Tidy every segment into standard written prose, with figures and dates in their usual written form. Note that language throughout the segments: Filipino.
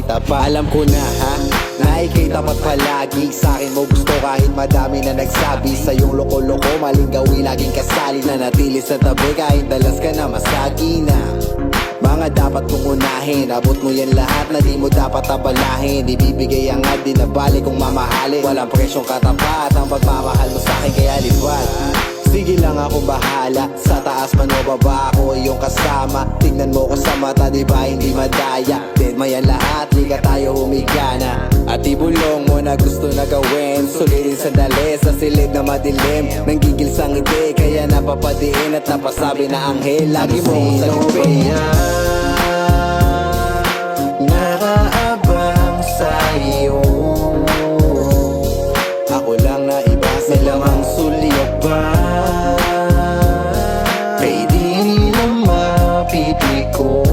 tapat. Alam ko na na ika'y tapat palagi. Sa'kin mo gusto kahit madami na nagsabi. Sa iyong loko-loko, maling gawin laging kasali. Nanatili sa tabi kahit dalas ka na masagi na. Mga dapat kong unahin, abot mo yan lahat na di mo dapat abalahin. Ibibigay ang di na bali kong mamahalin. Walang presyong katapat ang pagmamahal mo sa'kin kaya lipat. Sige lang akong bahala, sa taas man o baba ako iyong kasama. Tingnan mo ko sa mata, di ba hindi madaya? Dead mayan lahat, di ka tayo humigana. At ibulong mo na gusto na gawin, sulitin sandali sa silid na madilim. Nanggigil sa ngiti, kaya napapadiin at napasabi na anghel. Lagi mo ko sa lupin. Nakaabang sa'yo, ako lang na iba sa lamang sulyap ba? Kay di nila mapipili ko.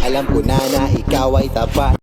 Alam ko na ikaw ay tapat.